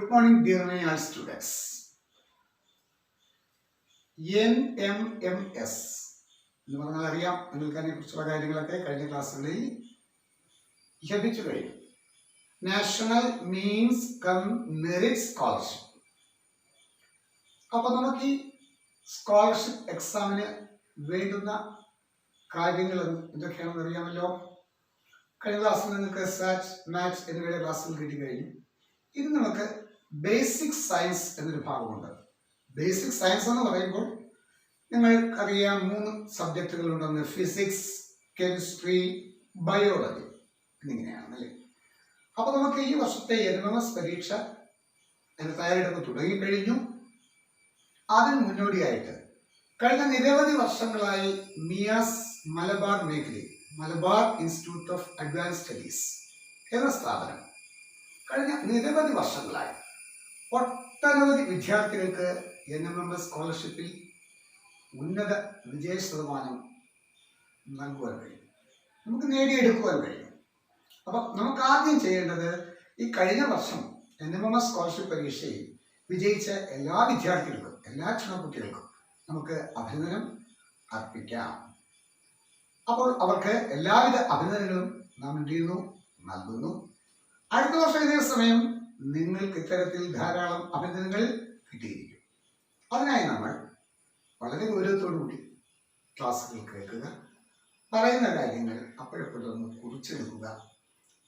Good morning, dear all students. NMMS എന്ന് പറഞ്ഞാൽ അറിയാം, നിങ്ങൾക്ക് അതിനെക്കുറിച്ചുള്ള കാര്യങ്ങളൊക്കെ കഴിഞ്ഞ ക്ലാസ്സുകളിൽ ലഭിച്ചു കഴിഞ്ഞു. National means come merit scholarship. അപ്പോൾ നമുക്ക് ഈ സ്കോളർഷിപ്പ് എക്സാമിന് വേണ്ടുന്ന കാര്യങ്ങൾ എന്തൊക്കെയാണെന്ന് അറിയാമല്ലോ. കഴിഞ്ഞ ക്ലാസ്സിൽ നിങ്ങൾക്ക് സാറ്റ്, മാത്സ് എന്നിവയുടെ ക്ലാസ്സുകൾ കിട്ടിക്കഴിഞ്ഞു. ഇത് നമുക്ക് ബേസിക് സയൻസ് എന്നൊരു ഭാഗമുണ്ട്. ബേസിക് സയൻസ് എന്ന് പറയുമ്പോൾ നിങ്ങൾക്കറിയാം 3 സബ്ജക്റ്റുകളുണ്ടെന്ന്: ഫിസിക്സ്, കെമിസ്ട്രി, ബയോളജി എന്നിങ്ങനെയാണല്ലേ. അപ്പോൾ നമുക്ക് ഈ വർഷത്തെ NMMS പരീക്ഷ അതിന് തയ്യാറെടുപ്പ് തുടങ്ങിക്കഴിഞ്ഞു. അതിന് മുന്നോടിയായിട്ട് കഴിഞ്ഞ നിരവധി വർഷങ്ങളായി മിയാസ് മലബാർ മേഖലയിൽ Malabar institute of advance studies എന്ന സ്ഥാപനം കഴിഞ്ഞ നിരവധി വർഷങ്ങളായി ഒട്ടനവധി വിദ്യാർത്ഥികൾക്ക് NMMS സ്കോളർഷിപ്പിൽ ഉന്നത വിജയ ശതമാനം നൽകുവാൻ കഴിയും, നമുക്ക് നേടിയെടുക്കുവാൻ കഴിയും. അപ്പം നമുക്ക് ആദ്യം ചെയ്യേണ്ടത് ഈ കഴിഞ്ഞ വർഷം NMMS സ്കോളർഷിപ്പ് പരീക്ഷയിൽ വിജയിച്ച എല്ലാ വിദ്യാർത്ഥികൾക്കും, എല്ലാ ക്ഷണക്കുട്ടികൾക്കും നമുക്ക് അഭിനന്ദനം അർപ്പിക്കാം. അപ്പോൾ അവർക്ക് എല്ലാവിധ അഭിനന്ദനങ്ങളും നാം എന്ത് ചെയ്യുന്നു, നൽകുന്നു. അടുത്ത വർഷം ഇതേ സമയം നിങ്ങൾക്ക് ഇത്തരത്തിൽ ധാരാളം അഭിനന്ദനങ്ങൾ കിട്ടിയിരിക്കും. അതിനായി നമ്മൾ വളരെ ഗൗരവത്തോടുകൂടി ക്ലാസ്സുകൾ കേൾക്കുക, പറയുന്ന കാര്യങ്ങൾ അപ്പോഴപ്പോഴൊന്ന് കുറിച്ചെടുക്കുക.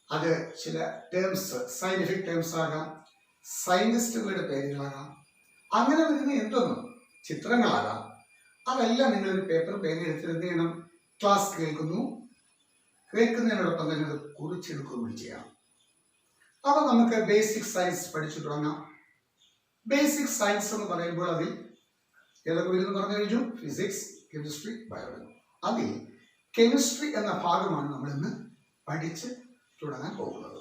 അത് ചില ടേംസ്, സയന്റിഫിക് ടേംസ് ആകാം, സയന്റിസ്റ്റുകളുടെ പേരുകളാകാം, അങ്ങനെ വരുന്ന എന്തൊന്നും ചിത്രങ്ങളാകാം. അതെല്ലാം നിങ്ങളൊരു പേപ്പർ പേന എടുത്ത് എന്ത് ചെയ്യണം, ക്ലാസ് കേൾക്കുന്നതിനോടൊപ്പം തന്നെ അത് കുറിച്ചെടുക്കുകയും ചെയ്യണം. അപ്പോൾ നമുക്ക് ബേസിക് സയൻസ് പഠിച്ചു തുടങ്ങാം. ബേസിക് സയൻസ് എന്ന് പറയുമ്പോൾ അതിൽ ഏതൊക്കെ വരുന്നു പറഞ്ഞു കഴിഞ്ഞു: ഫിസിക്സ്, കെമിസ്ട്രി, ബയോളജി. അതിൽ കെമിസ്ട്രി എന്ന ഭാഗമാണ് നമ്മൾ ഇന്ന് പഠിച്ച് തുടങ്ങാൻ പോകുന്നത്.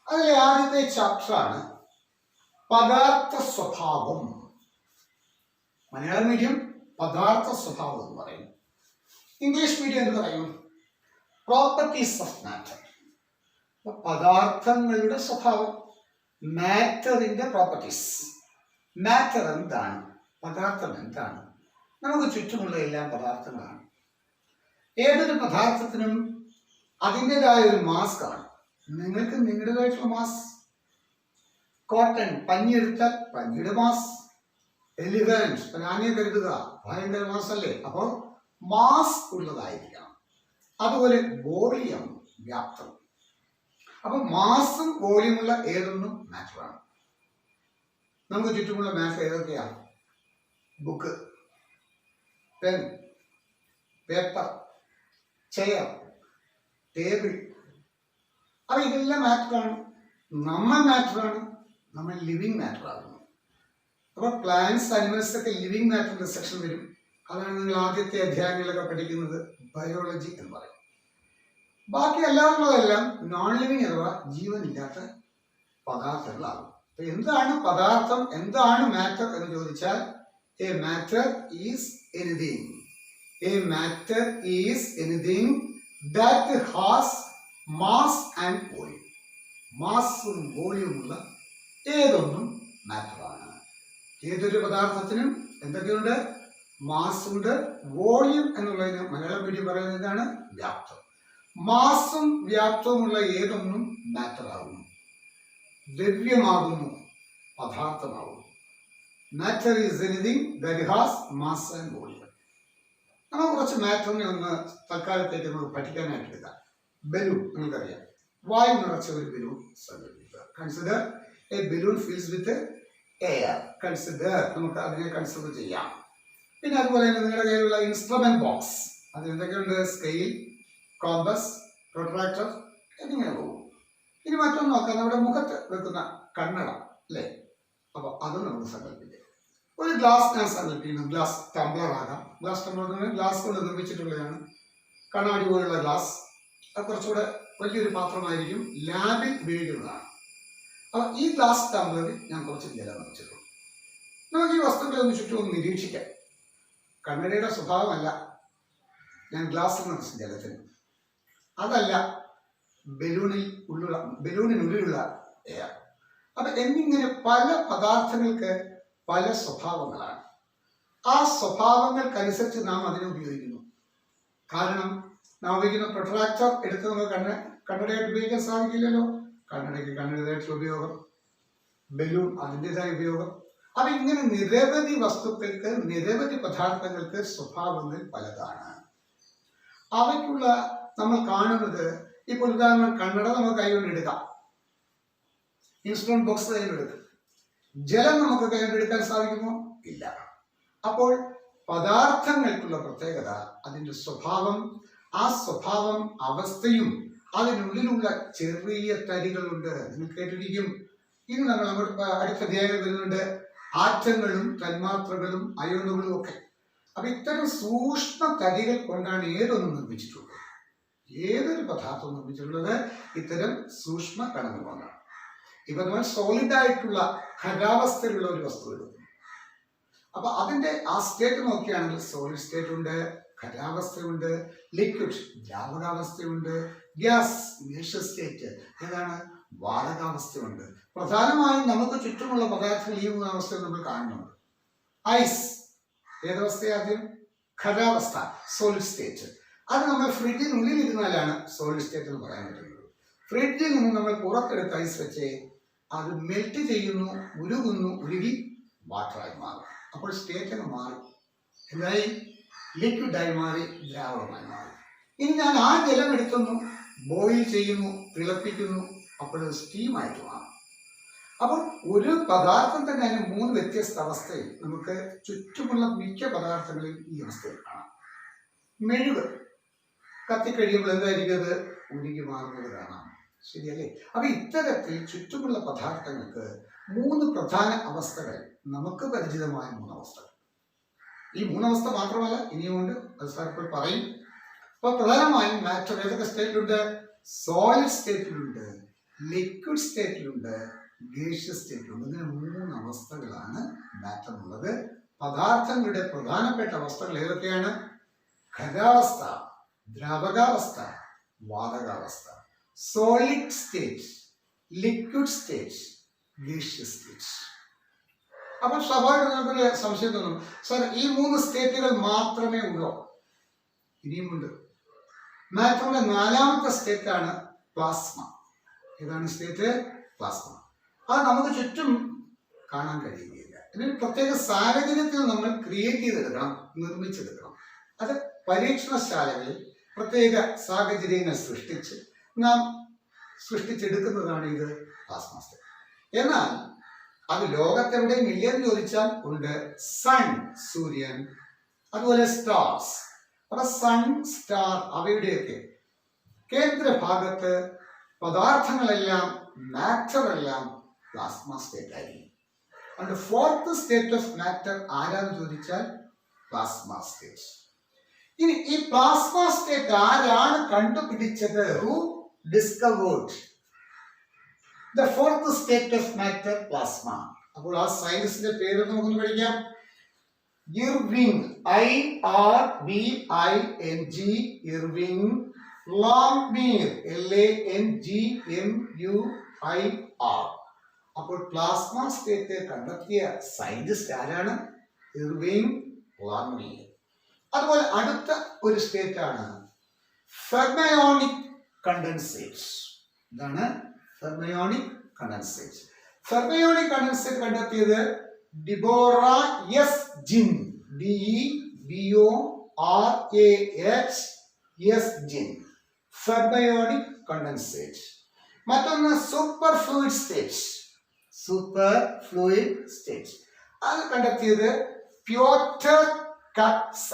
അതിലെ ആദ്യത്തെ ചാപ്റ്ററാണ് പദാർത്ഥ സ്വഭാവം. മലയാളം മീഡിയം പദാർത്ഥ സ്വഭാവം എന്ന് പറയും, ഇംഗ്ലീഷ് മീഡിയം എന്ന് പറയും പ്രോപ്പർട്ടീസ് ഓഫ് മാറ്റർ. പദാർത്ഥങ്ങളുടെ സ്വഭാവം, മാറ്ററിന്റെ പ്രോപ്പർട്ടീസ്. മാറ്റർ എന്താണ്, പദാർത്ഥം എന്താണ്? നമുക്ക് ചുറ്റുമുള്ള എല്ലാം പദാർത്ഥങ്ങളാണ്. ഏതൊരു പദാർത്ഥത്തിനും അതിൻ്റെതായ ഒരു മാസ് കാണും. നിങ്ങൾക്ക് നിങ്ങളുടേതായിട്ടുള്ള മാസ്. കോട്ടൺ, പഞ്ഞിയെടുത്താൽ പഞ്ഞിയുടെ മാസ്. എലിഫന്റ്, ആനയെ കരുതുക, ഭയങ്കര മാസല്ലേ. അപ്പോൾ മാസ് ഉള്ളതായിരിക്കണം. അതുപോലെ വോളിയം, വ്യാപ്തം. അപ്പൊ മാസും വോളിയമുള്ള ഏതൊന്നും മാറ്ററാണ്. നമുക്ക് ചുറ്റുമുള്ള മാറ്റർ ഏതൊക്കെയാണ്? Book, pen, paper, chair, table. അപ്പൊ ഇതെല്ലാം മാറ്ററാണ്. നമ്മൾ മാറ്ററാണ്, നമ്മൾ ലിവിങ് മാറ്റർ ആകുന്നു. അപ്പൊ പ്ലാന്റ്സ്, അനിമൽസ് ഒക്കെ ലിവിങ് മാറ്ററിന്റെ സെക്ഷൻ വരും. അതാണ് നിങ്ങൾ ആദ്യത്തെ അധ്യായങ്ങളിലൊക്കെ പഠിക്കുന്നത് ബയോളജി എന്ന് പറയും. ബാക്കി എല്ലാവരുള്ളതെല്ലാം നോൺ ലിവിങ് അഥവാ ജീവനില്ലാത്ത പദാർത്ഥങ്ങളാകും. അപ്പൊ എന്താണ് പദാർത്ഥം, എന്താണ് മാറ്റർ എന്ന് ചോദിച്ചാൽ, a matter is anything. A matter is anything that has mass and volume. മാസും വോളിയമുള്ള ഏതൊന്നും മാറ്ററാണ്. ഏതൊരു പദാർത്ഥത്തിനും എന്തൊക്കെയുണ്ട്? മാസുണ്ട്, വോളിയം എന്നുള്ളതിന് മലയാളം മീഡിയം പറയുന്നത് എന്താണ്? വ്യാപ്തം. മാസും വ്യാപ്തവുമുള്ള ഏതൊന്നും മാറ്റർ ആകുന്നു, ദ്രവ്യമാകുന്നു, പദാർത്ഥമാകുന്നു. Matter is anything that has mass and volume. നമ്മൾ കുറച്ച് മാറ്ററിനെ ഒന്ന് തൽക്കാലത്തേക്ക് നമുക്ക് പഠിക്കാനായിട്ട് എടുക്കാം. ബലൂൺ നിങ്ങൾക്കറിയാം, വായു നിറച്ച ഒരു ബലൂൺ സങ്കല്പിക്കുക. Consider a balloon fills with air. Consider, നമുക്ക് അതിനെ കൺസിഡർ ചെയ്യാം. പിന്നെ അതുപോലെ തന്നെ നിങ്ങളുടെ കയ്യിലുള്ള ഇൻസ്ട്രുമെന്റ് ബോക്സ്, അതിലെന്തൊക്കെയുണ്ട്? സ്കെയിൽ, കോമ്പസ്, പ്രൊട്രാക്ടർ എന്നിങ്ങനെ പോകും. ഇനി മറ്റൊന്ന് നോക്കാം, നമ്മുടെ മുഖത്ത് വെക്കുന്ന കണ്ണട അല്ലേ. അപ്പൊ അത് നമുക്ക് സങ്കല്പിക്കാം. ഒരു ഗ്ലാസ് ഞാൻ സങ്കല്പിക്കുന്നു. ഗ്ലാസ് ടംബ്ലർ ആകാം. ഗ്ലാസ് ടംബ്ലർ ഗ്ലാസ് കൊണ്ട് നിർമ്മിച്ചിട്ടുള്ളതാണ്. കണ്ണാടി പോലുള്ള ഗ്ലാസ്. അത് കുറച്ചുകൂടെ വലിയൊരു പാത്രമായിരിക്കും, ലാബിൽ ഉപയോഗിക്കുന്നതാണ്. അപ്പൊ ഈ ഗ്ലാസ് ടംബ്ലറിൽ ഞാൻ കുറച്ച് ജലം നിറച്ചിട്ടുണ്ട്. നമുക്ക് ഈ വസ്തുക്കളെ ഒന്ന് ചുറ്റും ഒന്ന് നിരീക്ഷിക്കാം. കണ്ണടയുടെ സ്വഭാവമല്ല ഞാൻ ഗ്ലാസ് നിറച്ച ജലത്തിന്, അതല്ല ബലൂണിനുള്ളിലുള്ള എയർ. അപ്പൊ എന്നിങ്ങനെ പല പദാർത്ഥങ്ങൾക്ക് പല സ്വഭാവങ്ങളാണ്. ആ സ്വഭാവങ്ങൾക്കനുസരിച്ച് നാം അതിനെ ഉപയോഗിക്കുന്നു. കാരണം നാം ഉപയോഗിക്കുന്ന പ്രൊട്രാക്ടർ എടുത്ത് നമുക്ക് കണ്ണടയായിട്ട് ഉപയോഗിക്കാൻ സാധിക്കില്ലല്ലോ. കണ്ണടയ്ക്ക് കണ്ണടയായിട്ടുള്ള ഉപയോഗം, ബലൂൺ അതിൻ്റെതായ ഉപയോഗം. അപ്പൊ ഇങ്ങനെ നിരവധി വസ്തുക്കൾക്ക്, നിരവധി പദാർത്ഥങ്ങൾക്ക് സ്വഭാവങ്ങൾ പലതാണ്. അവയ്ക്കുള്ള നമ്മൾ കാണുന്നത്, ഇപ്പോൾ ഉദാഹരണം കണ്ണട നമുക്ക് കൈകൊണ്ട് എടുക്കാം, ഇൻസ്ട്രുമെന്റ് ബോക്സ് കൈകൊണ്ട് എടുക്കാം. ജലം നമുക്ക് കൈകൊണ്ട് എടുക്കാൻ സാധിക്കുമോ? ഇല്ല. അപ്പോൾ പദാർത്ഥങ്ങൾക്കുള്ള പ്രത്യേകത അതിൻ്റെ സ്വഭാവം, ആ സ്വഭാവം അവസ്ഥയും അതിനുള്ളിലുള്ള ചെറിയ തരികളുണ്ട്. നിങ്ങൾ കേട്ടിരിക്കും. ഇനി നമ്മൾ അടുത്ത അധ്യായം വരുന്നുണ്ട് ആറ്റങ്ങളും തന്മാത്രകളും അയോണുകളും ഒക്കെ. അപ്പൊ ഇത്തരം സൂക്ഷ്മ തരികൾ കൊണ്ടാണ് ഏതൊന്നും നിർമ്മിച്ചിട്ടുള്ളത്. ഏതൊരു പദാർത്ഥം നിർമ്മിച്ചിട്ടുള്ളത് ഇത്തരം സൂക്ഷ്മ കണങ്ങൾ കൊണ്ടാണ്. ഇപ്പൊ നമ്മൾ സോളിഡ് ആയിട്ടുള്ള ഖരാവസ്ഥയിലുള്ള ഒരു വസ്തു എടുക്കും. അപ്പൊ അതിന്റെ ആ സ്റ്റേറ്റ് നോക്കുകയാണെങ്കിൽ സോളിഡ് സ്റ്റേറ്റ് ഉണ്ട്, ഖരാവസ്ഥയുണ്ട്, ലിക്വിഡ് ദ്രാവകാവസ്ഥയുണ്ട്, ഗ്യാസ് ഗേഷ്യസ് സ്റ്റേറ്റ് ഏതാണ് വാതകാവസ്ഥയുണ്ട്. പ്രധാനമായും നമുക്ക് ചുറ്റുമുള്ള പദാർത്ഥങ്ങൾ ഈ മൂന്ന് അവസ്ഥയിൽ നമ്മൾ കാണുന്നുണ്ട്. ഐസ് ഏതവസ്ഥ? ആദ്യം ഖരാവസ്ഥ, സോളിഡ് സ്റ്റേറ്റ്. അത് നമ്മൾ ഫ്രിഡ്ജിനുള്ളിൽ ഇരുന്നാലാണ് സോളിഡ് സ്റ്റേറ്റ് എന്ന് പറയാൻ പറ്റുന്നത്. ഫ്രിഡ്ജിൽ നിന്ന് നമ്മൾ പുറത്തെടുത്ത് ഐസ് വെച്ച് അത് മെൽറ്റ് ചെയ്യുന്നു, ഉരുകുന്നു, ഉരുകി വാട്ടറായി മാറും. അപ്പോൾ സ്റ്റേറ്റ് അങ്ങ് മാറി, എന്തായി? ലിക്വിഡായി മാറി, ദ്രാവകമായി മാറി. ഇനി ഞാൻ ആ ജലം എടുക്കുന്നു, ബോയിൽ ചെയ്യുന്നു, തിളപ്പിക്കുന്നു, അപ്പോൾ സ്റ്റീമായിട്ട് മാറും. അപ്പോൾ ഒരു പദാർത്ഥം തന്നെ അതിന് മൂന്ന് വ്യത്യസ്ത അവസ്ഥയിൽ നമുക്ക് ചുറ്റുമുള്ള മിക്ക പദാർത്ഥങ്ങളിലും ഈ അവസ്ഥയിൽ കാണാം. മെഴുക് കത്തിക്കഴിയുമ്പോൾ എന്തായിരിക്കും? അത് ഉരുകി മാറുന്നത് കാണാം. ശരിയല്ലേ? അപ്പൊ ഇത്തരത്തിൽ ചുറ്റുമുള്ള പദാർത്ഥങ്ങൾക്ക് മൂന്ന് പ്രധാന അവസ്ഥകൾ, നമുക്ക് പരിചിതമായ മൂന്നവസ്ഥകൾ. ഈ മൂന്നവസ്ഥ മാത്രമല്ല ഇനിയുമുണ്ട്, അത് സാർ ഇപ്പോൾ പറയും. അപ്പൊ പ്രധാനമായും മാറ്റർ ഏതൊക്കെ സ്റ്റേറ്റിലുണ്ട്? സോളിഡ് സ്റ്റേറ്റിലുണ്ട്, ലിക്വിഡ് സ്റ്റേറ്റിലുണ്ട്, ഗേഷ്യസ് സ്റ്റേറ്റിലുണ്ട്. ഇങ്ങനെ മൂന്ന് അവസ്ഥകളാണ് മാറ്റർ ഉള്ളത്. പദാർത്ഥങ്ങളുടെ പ്രധാനപ്പെട്ട അവസ്ഥകൾ ഏതൊക്കെയാണ്? ഖരാവസ്ഥ, ദ്രാവകാവസ്ഥ, വാതകാവസ്ഥ. Solid state, liquid state, gaseous state. അപ്പോൾ സ്വാഭാവികം നമുക്കൊരു സംശയം തോന്നും, സാർ ഈ മൂന്ന് സ്റ്റേറ്റുകൾ മാത്രമേ ഉള്ളൂ? ഇനിയുമുണ്ട്. മാറ്ററിന്റെ നാലാമത്തെ സ്റ്റേറ്റാണ് പ്ലാസ്മ. ഏതാണ് സ്റ്റേറ്റ്? പ്ലാസ്മ. അത് നമുക്ക് ചുറ്റും കാണാൻ കഴിയുകയില്ല. ഇതിന് പ്രത്യേക സാഹചര്യത്തിൽ നമ്മൾ ക്രിയേറ്റ് ചെയ്തെടുക്കണം, നിർമ്മിച്ചെടുക്കണം. അത് പരീക്ഷണശാലകളിൽ പ്രത്യേക സാഹചര്യങ്ങൾ സൃഷ്ടിച്ച് നാം സൃഷ്ടിച്ചെടുക്കുന്നതാണ് ഇത് പ്ലാസ്മ സ്റ്റേറ്റ്. എന്നാൽ അത് ലോകത്തെവിടെയും ഇല്ലെന്ന് ചോദിച്ചാൽ ഉണ്ട്. സൺ, സൂര്യൻ, അതുപോലെ സ്റ്റാർസ്. അപ്പൊ സൺ, സ്റ്റാർ അവയുടെയൊക്കെ കേന്ദ്രഭാഗത്ത് പദാർത്ഥങ്ങളെല്ലാം, മാറ്ററെല്ലാം പ്ലാസ്മ സ്റ്റേറ്റ് ആയിരിക്കും. അതുകൊണ്ട് ഫോർത്ത് സ്റ്റേറ്റ് ഓഫ് മാറ്റർ ആരാന്ന് ചോദിച്ചാൽ പ്ലാസ്മ സ്റ്റേറ്റ്. ഇനി ഈ പ്ലാസ്മ സ്റ്റേറ്റ് ആരാണ് കണ്ടുപിടിച്ചത്? Who discovered the fourth state of matter, plasma. അപ്പോൾ ആ സയൻസിന്റെ പേര് നമുക്കൊന്ന് പഠിക്കാം. Irving, IRVING, Irving. ലാംഗ്മീർ, LANGMUIR. അപ്പോൾ പ്ലാസ്മ സ്റ്റേറ്റ് കണ്ടെത്തിയ സയന്റിസ്റ്റ് ആരാണ്? Irving Langmuir. അതുപോലെ അടുത്ത ഒരു സ്റ്റേറ്റ് ആണ് ഫെർമയോണിക് കണ്ടൻസേറ്റ്. ഇതാണ് ഫെർമയോണിക് കണ്ടൻസേറ്റ്. ഫെർമയോണിക് കണ്ടൻസേറ്റ് കണ്ടെത്തിയത് ഡിബോറ എസ് ജിൻ, DEBORAH ജിൻ. Fermionic condensate. മറ്റൊന്ന് super fluid state. Super fluid state അത് കണ്ടെത്തിയത് പ്യോട്ടർ കാപ്റ്റ്സ.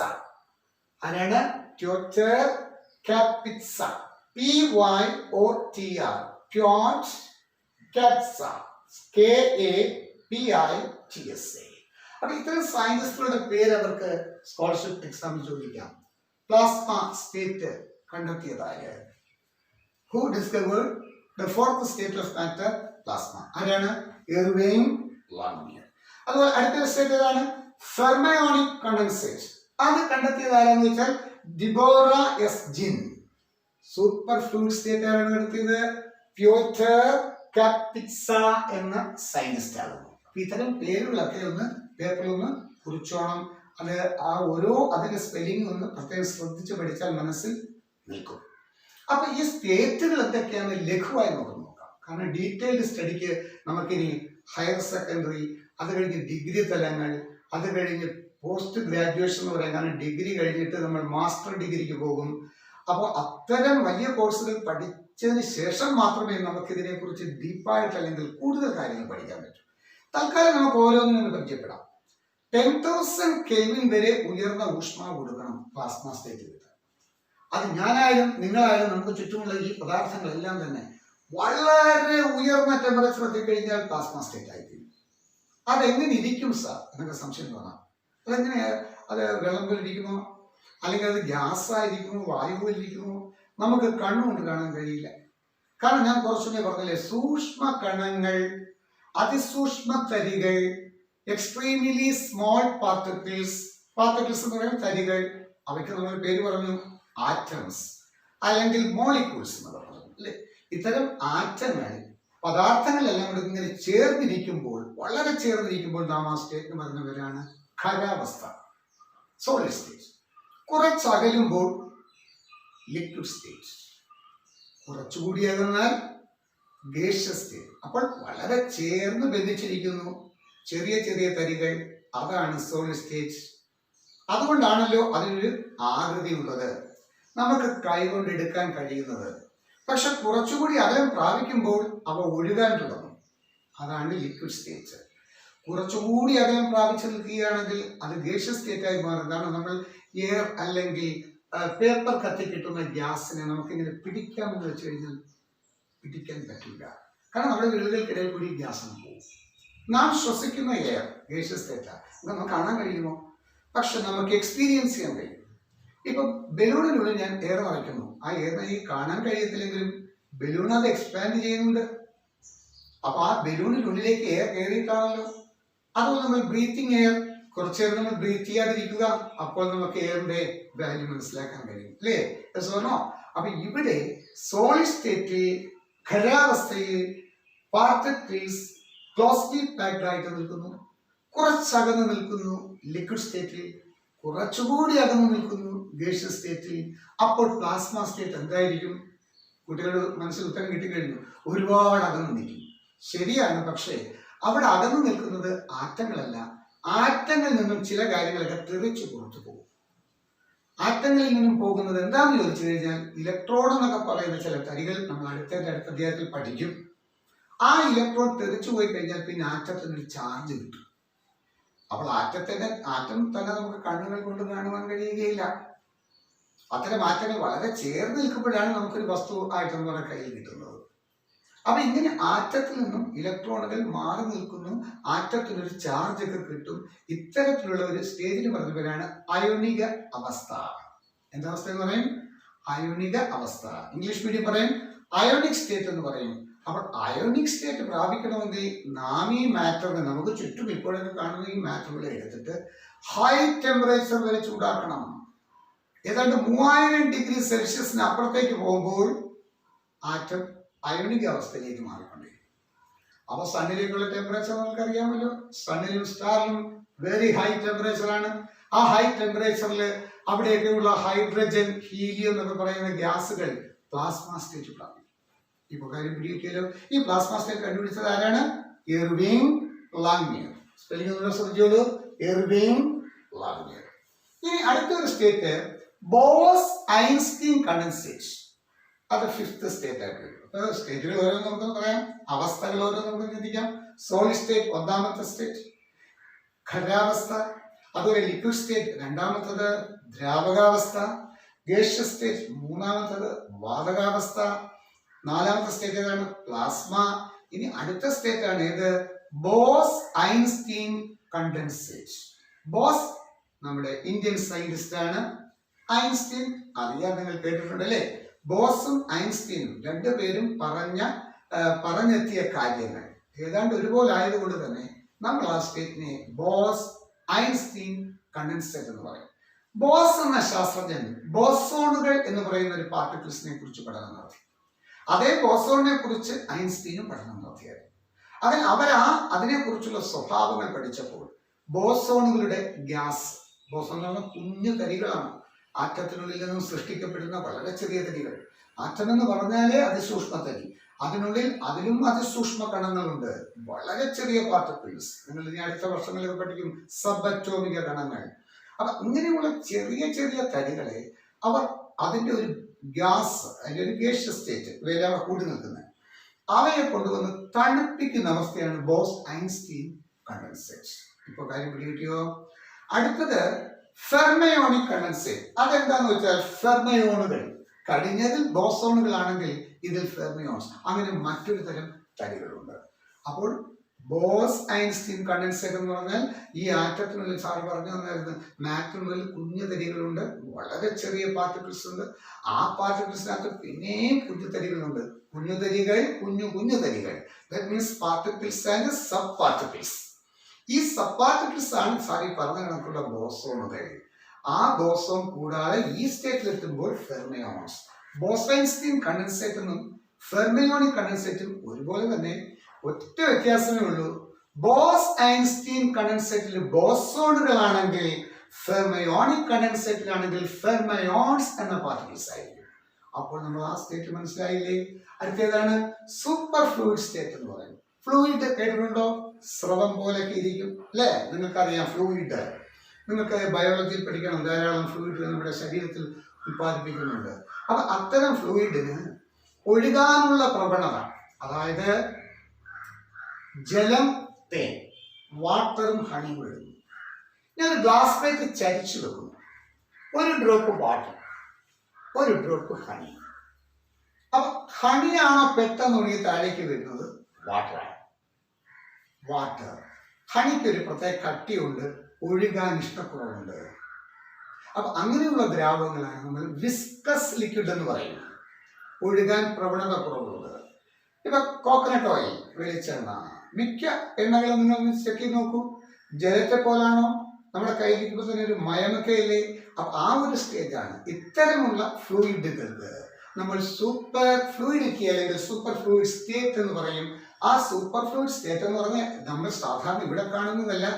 ആരാണ്? പ്യോട്ടർ കാപ്റ്റ്സ. PYOTR, പ്യോട്ടർ കാപ്റ്റ്സ, KAPITSA. അപ്പൊ ഇത്തരം സയന്റിസ്റ്റുകളുടെ പേര് അവർക്ക് സ്കോളർഷിപ്പ് എക്സാമിൽ ചോദിക്കാം. പ്ലാസ്മ സ്റ്റേറ്റ് കണ്ടെത്തിയതായ, who discovered the fourth state of matter, plasma. ആരാണ്? Irving Langmuir. അതുപോലെ അടുത്ത സ്റ്റേറ്റ് ഏതാണ്? Fermionic condensate. അത് കണ്ടെത്തിയത് ആരാന്ന് വെച്ചാൽ Deborah S Jin. Superfluid state ആരാണ് കണ്ടെത്തിയത്? പ്യോട്ടർ കാപ്പിറ്റ്സ എന്ന സയന്റിസ്റ്റ് ആകുന്നു. ഇത്തരം പേരുകളൊക്കെ ഒന്ന് പേപ്പറിലൊന്ന് കുറിച്ചോണം. അത് ആ ഓരോ അതിന്റെ സ്പെല്ലിംഗ് ഒന്ന് പ്രത്യേകം ശ്രദ്ധിച്ച് പഠിച്ചാൽ മനസ്സിൽ നിൽക്കും. അപ്പൊ ഈ സ്റ്റേറ്റുകൾ എന്തൊക്കെയാണ് ലഘുവായി നമുക്ക് നോക്കാം. കാരണം ഡീറ്റെയിൽഡ് സ്റ്റഡിക്ക് നമുക്കിനി ഹയർ സെക്കൻഡറി, അത് കഴിഞ്ഞ് ഡിഗ്രി തലങ്ങൾ, അത് കഴിഞ്ഞ് പോസ്റ്റ് ഗ്രാജുവേഷൻ എന്ന് പറയാം. കാരണം ഡിഗ്രി കഴിഞ്ഞിട്ട് നമ്മൾ മാസ്റ്റർ ഡിഗ്രിക്ക് പോകും. അപ്പോൾ അത്തരം വലിയ കോഴ്സുകൾ പഠിച്ചതിന് ശേഷം മാത്രമേ നമുക്ക് ഇതിനെക്കുറിച്ച് ഡീപ്പായിട്ട് അല്ലെങ്കിൽ കൂടുതൽ കാര്യങ്ങൾ പഠിക്കാൻ പറ്റൂ. തൽക്കാലം നമുക്ക് ഓരോന്നിനും പരിചയപ്പെടാം. 10,000 കെൽവിൻ വരെ ഉയർന്ന ഊഷ്മാവ് കൊടുക്കണം പ്ലാസ്മ സ്റ്റേറ്റ് കിട്ടാൻ. അത് ഞാനായാലും നിങ്ങളായാലും നമുക്ക് ചുറ്റുമുള്ള ഈ പദാർത്ഥങ്ങളെല്ലാം തന്നെ വളരെ ഉയർന്ന ടെമ്പറേച്ചർ എത്തിക്കഴിഞ്ഞാൽ പ്ലാസ്മ സ്റ്റേറ്റ് ആയിത്തീരും. അതെങ്ങനെ ഇരിക്കും സാർ എന്നൊക്കെ സംശയം തോന്നാം. അതെങ്ങനെയാ? അത് വെള്ളം പോലിരിക്കുമോ, അല്ലെങ്കിൽ അത് ഗ്യാസായിരിക്കുമോ, വായുവിലിരിക്കുമോ? നമുക്ക് കണ്ണുകൊണ്ട് കാണാൻ കഴിയില്ല. കാരണം ഞാൻ കുറച്ചുകൂടെ പറഞ്ഞില്ലേ, സൂക്ഷ്മ കണങ്ങൾ, അതിസൂക്ഷ്മ തരികൾ, എക്സ്ട്രീംലി സ്മോൾ പാർട്ടിക്കിൾസ് എന്ന് പറയുന്ന തരികൾ, അവയ്ക്ക് നമ്മൾ പേര് പറഞ്ഞു ആറ്റംസ് അല്ലെങ്കിൽ മോളിക്യൂൾസ് എന്ന് പറഞ്ഞു അല്ലെ. ഇത്തരം ആറ്റങ്ങൾ പദാർത്ഥങ്ങളെല്ലാം കൂടി ഇങ്ങനെ ചേർന്നിരിക്കുമ്പോൾ, വളരെ ചേർന്നിരിക്കുമ്പോൾ നാം ആ സ്റ്റേറ്റ് പറഞ്ഞവരാണ് ഖരാവസ്ഥ, സോളിഡ് സ്റ്റേറ്റ്. കുറച്ചകലുമ്പോൾ ലിക്വിഡ് സ്റ്റേറ്റ്, കുറച്ചുകൂടി അകന്നാൽ ഗേഷ്യസ് സ്റ്റേറ്റ്. അപ്പോൾ വളരെ ചേർന്ന് ബന്ധിച്ചിരിക്കുന്നു ചെറിയ ചെറിയ തരികൾ, അതാണ് സോളിഡ് സ്റ്റേറ്റ്. അതുകൊണ്ടാണല്ലോ അതിനൊരു ആകൃതി ഉള്ളത്, നമുക്ക് കൈകൊണ്ട് എടുക്കാൻ കഴിയുന്നത്. പക്ഷെ കുറച്ചുകൂടി അകലം പ്രാപിക്കുമ്പോൾ അവ ഒഴുകാൻ തുടങ്ങും, അതാണ് ലിക്വിഡ് സ്റ്റേറ്റ്. കുറച്ചുകൂടി അകലം പ്രാപിച്ചു നിൽക്കുകയാണെങ്കിൽ അത് ഗേഷ്യസ് സ്റ്റേറ്റ് ആയി മാറും. കാരണം നമ്മൾ എയർ അല്ലെങ്കിൽ പേപ്പർ കത്തി കിട്ടുന്ന ഗ്യാസിനെ നമുക്കിങ്ങനെ പിടിക്കാമെന്ന് വെച്ച് കഴിഞ്ഞാൽ പിടിക്കാൻ പറ്റില്ല. കാരണം നമ്മുടെ വിരലുകൾക്കിടയിൽ കൂടി ഗ്യാസ് പോകും. നാം ശ്വസിക്കുന്ന എയർ ഗേഷ്യസ് സ്റ്റേറ്റാണ്, നമുക്ക് കാണാൻ കഴിയുമോ? പക്ഷെ നമുക്ക് എക്സ്പീരിയൻസ് ചെയ്യാൻ കഴിയും. ഇപ്പം ബലൂണിനുള്ളിൽ ഞാൻ എയർ നിറയ്ക്കുന്നു, ആ എയറിനെ ഈ കാണാൻ കഴിയത്തില്ലെങ്കിലും ബലൂൺ അത് എക്സ്പാൻഡ് ചെയ്യുന്നുണ്ട്. അപ്പൊ ആ ബലൂണിനുള്ളിലേക്ക് എയർ കയറിയിട്ടാണല്ലോ. അതുപോലെ നമ്മൾ ബ്രീത്തിങ് എയർ, കുറച്ചു നേരം നമ്മൾ ബ്രീത്ത് ചെയ്യാതിരിക്കുക, അപ്പോൾ നമുക്ക് എയറിന്റെ വാല്യൂ മനസ്സിലാക്കാൻ കഴിയും അല്ലേ? സോനോ. അപ്പൊ ഇവിടെ സോളിഡ് സ്റ്റേറ്റിൽ, ഖരാവസ്ഥയിൽ പാർട്ടിക്കിൾസ് ക്ലോസ്ലി പാക്ഡ് ആയിട്ട് നിൽക്കുന്നു, കുറച്ചകന്ന് നിൽക്കുന്നു ലിക്വിഡ് സ്റ്റേറ്റിൽ, കുറച്ചുകൂടി അകന്ന് നിൽക്കുന്നു ഗേഷ്യസ് സ്റ്റേറ്റിൽ. അപ്പോൾ പ്ലാസ്മ സ്റ്റേറ്റ് എന്തായിരിക്കും? കുട്ടികളുടെ മനസ്സിൽ ഉത്തരം കിട്ടിക്കഴിഞ്ഞു. ഒരുപാട് അകന്ന് നിൽക്കും. ശരിയാണ്. പക്ഷേ അവിടെ അകന്നു നിൽക്കുന്നത് ആറ്റങ്ങളല്ല. ആറ്റങ്ങളിൽ നിന്നും ചില കാര്യങ്ങളൊക്കെ തെറിച്ച് പുറത്തു പോകും. ആറ്റങ്ങളിൽ നിന്നും പോകുന്നത് എന്താണെന്ന് ചോദിച്ചു കഴിഞ്ഞാൽ ഇലക്ട്രോഡ് എന്നൊക്കെ പറയുന്ന ചില തരികൾ നമ്മൾ അടുത്ത അധ്യായത്തിൽ പഠിക്കും. ആ ഇലക്ട്രോൺ തെറിച്ചു പോയി കഴിഞ്ഞാൽ പിന്നെ ആറ്റത്തിനൊരു ചാർജ് കിട്ടും. അപ്പോൾ ആറ്റം തന്നെ നമുക്ക് കണ്ണുകൾ കൊണ്ട് കാണുവാൻ കഴിയുകയില്ല. അത്തരം ആറ്റങ്ങൾ വളരെ ചേർന്ന് നിൽക്കുമ്പോഴാണ് നമുക്കൊരു വസ്തു ആയിട്ട് നമ്മുടെ കയ്യിൽ കിട്ടുന്നത്. അപ്പൊ ഇങ്ങനെ ആറ്റത്തിൽ നിന്നും ഇലക്ട്രോണുകൾ മാറി നിൽക്കുന്നു, ആറ്റത്തിനൊരു ചാർജ് ഒക്കെ കിട്ടും. ഇത്തരത്തിലുള്ള ഒരു സ്റ്റേജിന് പറഞ്ഞവരാണ് അയോണിക അവസ്ഥ. എന്താ അവസ്ഥ എന്ന് പറയും? അയോണിക അവസ്ഥ. ഇംഗ്ലീഷ് മീഡിയം പറയും അയോണിക് സ്റ്റേറ്റ് എന്ന് പറയും. അപ്പോൾ അയോണിക് സ്റ്റേറ്റ് പ്രാപിക്കണമെങ്കിൽ നാം ഈ മാറ്ററിനെ, നമുക്ക് ചുറ്റും ഇപ്പോഴൊക്കെ കാണുന്ന ഈ മാറ്ററുകളെ എടുത്തിട്ട് ഹൈ ടെമ്പറേച്ചർ വരെ ചൂടാക്കണം. ഏതാണ്ട് 3000 ഡിഗ്രി സെൽഷ്യസിന് അപ്പുറത്തേക്ക് പോകുമ്പോൾ ആറ്റം അയോണിക അവസ്ഥയിലേക്ക് മാറിക്കൊണ്ടിരിക്കും. അപ്പൊ സണ്ണിലേക്കുള്ള ടെമ്പറേച്ചർ നമുക്കറിയാമല്ലോ. സണ്ണിലും സ്റ്റാറിലും വെരി ഹൈ ടെമ്പറേച്ചർ ആണ്. ആ ഹൈ ടെമ്പറേച്ചറിൽ അവിടെയൊക്കെയുള്ള ഹൈഡ്രജൻ, ഹീലിയം എന്നൊക്കെ പറയുന്ന ഗ്യാസുകൾ പ്ലാസ്മ സ്റ്റേറ്റ് പ്രാപിക്കും. ഇപ്പൊ കാര്യം പിടിക്കുകയല്ലോ. ഈ പ്ലാസ്മ സ്റ്റേറ്റ് കണ്ടുപിടിച്ചത് ആരാണ്? ഇർവിങ് ലാംഗ്മിയർ. സ്പെല്ലിംഗ് ഒന്ന് ശ്രദ്ധിച്ചോളൂ, ഇർവിങ് ലാംഗ്മിയർ. ഇനി അടുത്തൊരു സ്റ്റേറ്റ് ബോസ് ഐൻസ്റ്റീൻ കണ്ടൻസേറ്റ്. അത് 5th സ്റ്റേറ്റ് ആയിട്ട് വരും. സ്റ്റേറ്റുകൾ ഓരോന്ന് നമുക്ക് പറയാം, അവസ്ഥകൾ ഓരോന്ന് നമുക്ക് ചിന്തിക്കാം. സോളിഡ് സ്റ്റേറ്റ് ഒന്നാമത്തെ സ്റ്റേറ്റ്, ഖരാവസ്ഥ. അതുപോലെ ലിക്വിഡ് സ്റ്റേറ്റ് രണ്ടാമത്തത്, ദ്രാവകാവസ്ഥ. ഗേഷ്യസ് സ്റ്റേറ്റ് മൂന്നാമത്തത്, വാതകാവസ്ഥ. നാലാമത്തെ സ്റ്റേറ്റ് ഏതാണ്? പ്ലാസ്മ. ഇനി അടുത്ത സ്റ്റേറ്റ് ആണ് ഏത്? Boss Einstein condensate. ബോസ് നമ്മുടെ ഇന്ത്യൻ സയന്റിസ്റ്റ് ആണ്. ഐൻസ്റ്റീൻ അറിയാൻ നിങ്ങൾ കേട്ടിട്ടുണ്ട് അല്ലേ? ബോസും ഐൻസ്റ്റീനും രണ്ടുപേരും പറഞ്ഞെത്തിയ കാര്യങ്ങൾ ഏതാണ്ട് ഒരുപോലെ ആയതുകൊണ്ട് തന്നെ നമ്മൾ ആ സ്റ്റേറ്റിനെ ബോസ് ഐൻസ്റ്റീൻ കണ്ടൻസേറ്റ് എന്ന് പറയും. ബോസ് എന്ന ശാസ്ത്രജ്ഞൻ ബോസോണുകൾ എന്ന് പറയുന്ന ഒരു പാർട്ടിക്കിൾസിനെ കുറിച്ച് പഠനം നടത്തി. അതേ ബോസോണിനെ കുറിച്ച് ഐൻസ്റ്റീനും പഠനം നടത്തിയായിരുന്നു. അതിനെക്കുറിച്ചുള്ള സ്വഭാവങ്ങൾ പഠിച്ചപ്പോൾ ബോസോണുകളുടെ ഗ്യാസ്, ബോസോൺ എന്ന് പറഞ്ഞാൽ കുഞ്ഞു തരികളാണ്, ആറ്റത്തിനുള്ളിൽ നിന്നും സൃഷ്ടിക്കപ്പെടുന്ന വളരെ ചെറിയ തരികൾ. ആറ്റം എന്ന് പറഞ്ഞാലേ അതിസൂക്ഷ്മ തരി, അതിലും അതിസൂക്ഷ്മ കണങ്ങളുണ്ട്, വളരെ ചെറിയ പാർട്ടിക്കിൾസ്. നിങ്ങൾ ഇനി അടുത്ത വർഷങ്ങളിൽ പഠിക്കും സബ് അറ്റോമിക കണങ്ങൾ. അപ്പൊ ഇങ്ങനെയുള്ള ചെറിയ ചെറിയ തരികളെ അവർ അതിന്റെ ഒരു ഗ്യാസ്, അതിന്റെ ഒരു ഗേഷ്യസ് സ്റ്റേറ്റ്, ഇവയിലാണ് കൂടി നിൽക്കുന്നത്, അവയെ കൊണ്ടുവന്ന് തണുപ്പിക്കുന്ന അവസ്ഥയാണ് ബോസ് ഐൻസ്റ്റീൻ കണ്ടൻസേറ്റ്. ഇപ്പൊ കാര്യം പിടികിട്ടിയോ? അടുത്തത് ഫെർമയോണിക് കണ്ടൻസേറ്റ്. അതെന്താന്ന് വെച്ചാൽ ഫെർമയോണുകൾ, കഴിഞ്ഞതിൽ ബോസോണുകളാണെങ്കിൽ ഇതിൽ ഫെർമിയോൺസ്, അങ്ങനെ മറ്റൊരു തരം തരികളുണ്ട്. അപ്പോൾ ബോസ് ഐൻസ്റ്റീൻ കണ്ടൻസേറ്റ് എന്ന് പറഞ്ഞാൽ ഈ ആറ്റത്തിനുള്ളിൽ സാർ പറഞ്ഞു തന്നായിരുന്നു, മാറ്ററിനുള്ളിൽ കുഞ്ഞു തരികളുണ്ട്, വളരെ ചെറിയ പാർട്ടിക്കിൾസ് ഉണ്ട്, ആ പാർട്ടിക്കിൾസിനകത്ത് പിന്നെയും കുഞ്ഞു തരികളുണ്ട്, കുഞ്ഞു തരികൾ, കുഞ്ഞു തരികൾ. That means particles and sub particles. ഈ സബ് പാർട്ടിക്കിൾസ് ആണ് സാർ ഈ പറഞ്ഞ കണക്കുള്ള ബോസോണുകൾ. ആ ബോസോൺ കൂടാതെ ഈ സ്റ്റേറ്റിൽ എത്തുമ്പോൾ ഫെർമിയോൺസ്. ബോസ് ഐൻസ്റ്റീൻ കണ്ടൻസേറ്റും ഫെർമിയോണിക് കണ്ടൻസേറ്റും ഒരുപോലെ തന്നെ, ഒറ്റ വ്യത്യാസമേ ഉള്ളൂ. ബോസ് ഐൻസ്റ്റീൻ കണ്ടൻസേറ്റിൽ ബോസോണുകളാണെങ്കിൽ ഫെർമയോണിക് കണ്ടൻസേറ്റിലാണെങ്കിൽ ഫെർമയോൺസ് എന്ന പാർട്ടിക്കിൾസ് ആയിരിക്കും. അപ്പോൾ നമ്മൾ ആ സ്റ്റേറ്റ് മനസ്സിലായില്ലേ? അടുത്തേതാണ് സൂപ്പർ ഫ്ലൂയിഡ് സ്റ്റേറ്റ് എന്ന് പറയുന്നത്. ഫ്ലൂയിഡ് കേട്ടിട്ടുണ്ടോ? സ്രവം പോലെയൊക്കെ ഇരിക്കും അല്ലേ? നിങ്ങൾക്കറിയാം ഫ്ലൂയിഡ്, നിങ്ങൾക്ക് ബയോളജിയിൽ പഠിക്കണം, ധാരാളം ഫ്ലൂയിഡ് നമ്മുടെ ശരീരത്തിൽ ഉൽപ്പാദിപ്പിക്കുന്നുണ്ട്. അപ്പൊ അത്തരം ഫ്ലൂയിഡിന് ഒഴുകാനുള്ള പ്രവണത, അതായത് ജലം തേൻ, വാട്ടറും ഹണിയും ഒഴുകുന്നു. ഞാൻ ഗ്ലാസ്സിലേക്ക് ചരിച്ചു വെക്കുന്നു, ഒരു ഡ്രോപ്പ് വാട്ടർ, ഒരു ഡ്രോപ്പ് ഹണി. അപ്പൊ ഹണിയാണോ പെട്ടെന്ന് ഒഴുകി താഴേക്ക് വരുന്നത്? വാട്ടറാണ്. വാട്ടർ, ഹണിക്ക് ഒരു പ്രത്യേക കട്ടിയുണ്ട്, ഒഴുകാൻ ഇഷ്ടക്കുറവുണ്ട്. അപ്പൊ അങ്ങനെയുള്ള ദ്രാവകങ്ങളാണ് നമ്മൾ വിസ്കസ് ലിക്വിഡ് എന്ന് പറയുന്നത്, ഒഴുകാൻ പ്രവണത കുറവുള്ളത്. ഇപ്പൊ കോക്കനട്ട് ഓയിൽ, വെളിച്ചെണ്ണ, മിക്ക എണ്ണകളും നിങ്ങൾ ചെക്ക് ചെയ്ത് നോക്കൂ, ജലത്തെ പോലാണോ? നമ്മുടെ കയ്യിലിരിക്കുമ്പോൾ തന്നെ ഒരു മയമൊക്കെ ഇല്ലേ? അപ്പൊ ആ ഒരു സ്റ്റേജാണ്. ഇത്തരമുള്ള ഫ്ലൂയിഡുകൾക്ക് നമ്മൾ സൂപ്പർ ഫ്ലൂയിഡിറ്റി അല്ലെങ്കിൽ സൂപ്പർ ഫ്ലൂയിഡ് സ്റ്റേറ്റ് എന്ന് പറയും. ആ സൂപ്പർ ഫ്ലൂയിഡ് സ്റ്റേറ്റ് എന്ന് പറഞ്ഞാൽ നമ്മൾ സാധാരണ ഇവിടെ കാണുന്നതല്ല.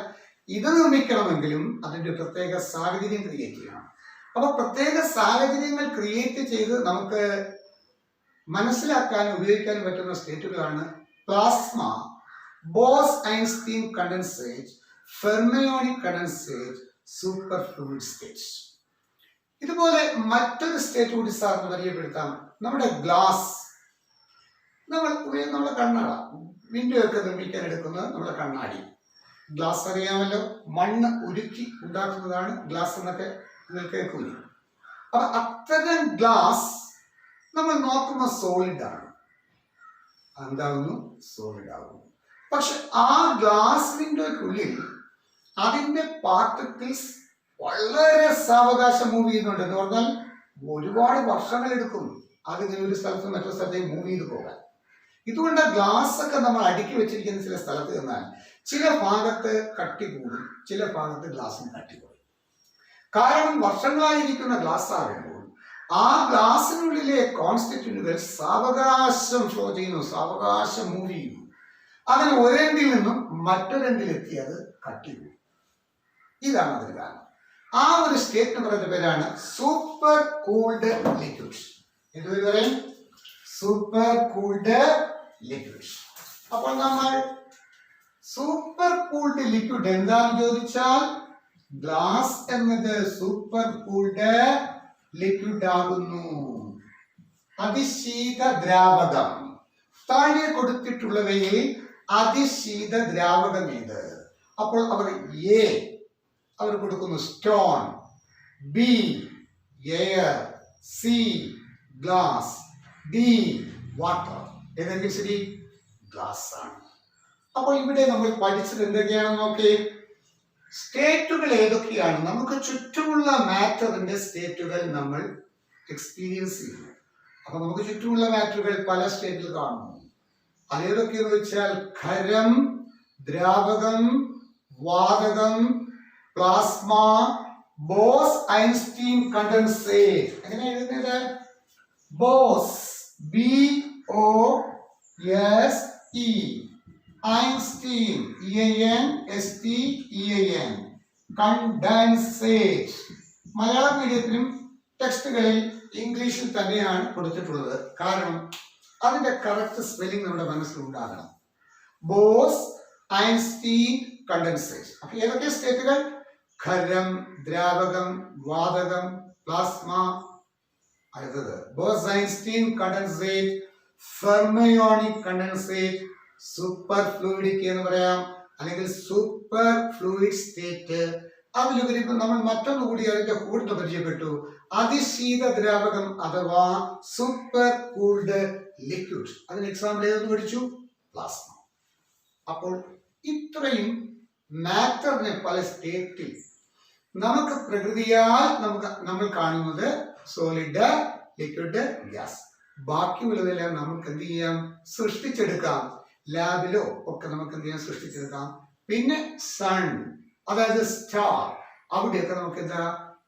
ഇത് നിർമ്മിക്കണമെങ്കിലും അതിൻ്റെ പ്രത്യേക സാഹചര്യം ക്രിയേറ്റ് ചെയ്യണം. അപ്പൊ പ്രത്യേക സാഹചര്യങ്ങൾ ക്രിയേറ്റ് ചെയ്ത് നമുക്ക് മനസ്സിലാക്കാനും ഉപയോഗിക്കാനും പറ്റുന്ന സ്റ്റേറ്റുകളാണ് plasma, Bose Einstein condensate, fermionic condensate, superfluid state. ഇതുപോലെ മറ്റൊരു സ്റ്റേറ്റ് കൂടി സാറിന് പരിചയപ്പെടുത്താം. നമ്മുടെ ഗ്ലാസ്, നമ്മുടെ കണ്ണട, വിൻഡോ ഒക്കെ നിർമ്മിക്കാൻ എടുക്കുന്നത് നമ്മുടെ കണ്ണാടി. ഗ്ലാസ് അറിയാമല്ലോ, മണ്ണ് ഉരുക്കി ഉണ്ടാക്കുന്നതാണ് ഗ്ലാസ് എന്നൊക്കെ നിങ്ങൾ കേൾക്കൂലേ? അപ്പൊ അത്തരം ഗ്ലാസ് നമ്മൾ നോക്കുന്ന സോളിഡ് ആണ്, എന്താകുന്നു? സോളിഡ് ആകുന്നു. പക്ഷെ ആ ഗ്ലാസ് വിൻഡോയ്ക്കുള്ളിൽ അതിന്റെ പാർട്ടിക്കിൾസ് വളരെ സാവകാശം മൂവ് ചെയ്യുന്നുണ്ട്. എന്ന് പറഞ്ഞാൽ ഒരുപാട് വർഷങ്ങൾ എടുക്കും അതിങ്ങനെ ഒരു സ്ഥലത്ത് മറ്റൊരു സ്ഥലത്തേക്ക് മൂവ് ചെയ്ത് പോകാൻ. ഇതുകൊണ്ട് ഗ്ലാസ് ഒക്കെ നമ്മൾ അടുക്കി വെച്ചിരിക്കുന്ന ചില സ്ഥലത്ത് നിന്നാൽ ചില ഭാഗത്ത് കട്ടി കൂടും, ചില ഭാഗത്ത് ഗ്ലാസിന് കട്ടി കുറയും. കാരണം വർഷങ്ങളായിരിക്കുന്ന ഗ്ലാസ് ആകുമ്പോൾ ആ ഗ്ലാസിനുള്ളിലെ കോൺസ്റ്റിറ്റ്യൂന്റുകൾ സാവകാശം ഫ്ലോ ചെയ്യുന്നു, സാവകാശം മൂവ് ചെയ്യുന്നു. അതിന് ഒരെണ്ടിൽ നിന്നും മറ്റൊരെണ്ടിലെത്തി അത് കട്ടി കൂടും. ഇതാണ് അതിന് കാരണം. ആ ഒരു സ്റ്റേറ്റ് പറയുന്ന പേരാണ് സൂപ്പർ കൂൾഡ് ലിക്വിഡ്. എന്തുവരെ പറയും? Supercooled liquid. അപ്പോൾ നമ്മൾ സൂപ്പർ കൂൾഡ് ലിക്വിഡ് എന്താണെന്ന് ചോദിച്ചാൽ, ഗ്ലാസ് എന്നത് സൂപ്പർ കൂൾഡ് ലിക്വിഡ് ആകുന്നു. അതിശീത ദ്രാവകം. താഴെ കൊടുത്തിട്ടുള്ളവയിൽ അതിശീത ദ്രാവകം ഏത്? അപ്പോൾ അവർ എ അവർ കൊടുക്കുന്നു stone, B air, C glass, D water. ഏതെങ്കിലും ശരി? ഗ്ലാസ് ആണ്. അപ്പോൾ ഇവിടെ നമ്മൾ പഠിച്ചത് എന്തൊക്കെയാണെന്ന് നോക്കി. സ്റ്റേറ്റുകൾ ഏതൊക്കെയാണ്? നമുക്ക് ചുറ്റുമുള്ള മാറ്ററിന്റെ സ്റ്റേറ്റുകൾ നമ്മൾ എക്സ്പീരിയൻസ് ചെയ്യുന്നു. അപ്പൊ നമുക്ക് ചുറ്റുമുള്ള മാറ്ററുകൾ പല സ്റ്റേറ്റിൽ കാണുന്നു. അതേതൊക്കെയെന്ന് വെച്ചാൽ ഖരം, ദ്രാവകം, വാതകം, പ്ലാസ്മ, ബോസ് ഐൻസ്റ്റീൻ കണ്ടൻസേറ്റ്. എങ്ങനെ എഴുതുന്നത്? Bose, B Einstein EINSTEIN condensate. Malayalam മീഡിയത്തിലും ടെക്സ്റ്റുകളിൽ ഇംഗ്ലീഷിൽ തന്നെയാണ് കൊടുത്തിട്ടുള്ളത്. കാരണം അതിന്റെ കറക്റ്റ് സ്പെല്ലിംഗ് നമ്മുടെ മനസ്സിലുണ്ടാകണം. Boss Einstein condensate. അപ്പൊ ഏതൊക്കെ സ്റ്റേറ്റുകൾ? ഖരം, ദ്രാവകം, വാതകം, പ്ലാസ്മ. അടുത്തത് boss Einstein condensate, fermionic condensate, super fluidic എന്ന് പറയാം, അല്ലെങ്കിൽ സൂപ്പർ ഫ്ലൂയിഡ് സ്റ്റേറ്റ്. അതിലുപരി നമ്മൾ മറ്റൊന്നു കൂടി അതിന്റെ കൂടുതൽ പരിചയപ്പെട്ടു, അതിശീത ദ്രാവകം അഥവാ സൂപ്പർ കൂൾഡ് ലിക്വിഡ്. അതിന് എക്സാമ്പിൾ ഏതെന്ന് പഠിച്ചു? പ്ലാസ്മ. അപ്പോൾ ഇത്രയും മാറ്ററിനെ പല സ്റ്റേറ്റിൽ നമുക്ക് പ്രകൃതിയാൽ നമ്മൾ കാണുന്നത് സോളിഡ്, ലിക്വിഡ്, ഗ്യാസ്. ബാക്കിയുള്ളതെല്ലാം നമുക്ക് എന്ത് ചെയ്യാം? സൃഷ്ടിച്ചെടുക്കാം. ലാബിലോ ഒക്കെ നമുക്ക് എന്ത് ചെയ്യാം? സൃഷ്ടിച്ചെടുക്കാം. പിന്നെ സൺ, അതായത് സ്റ്റാർ, അവിടെയൊക്കെ നമുക്ക് എന്താ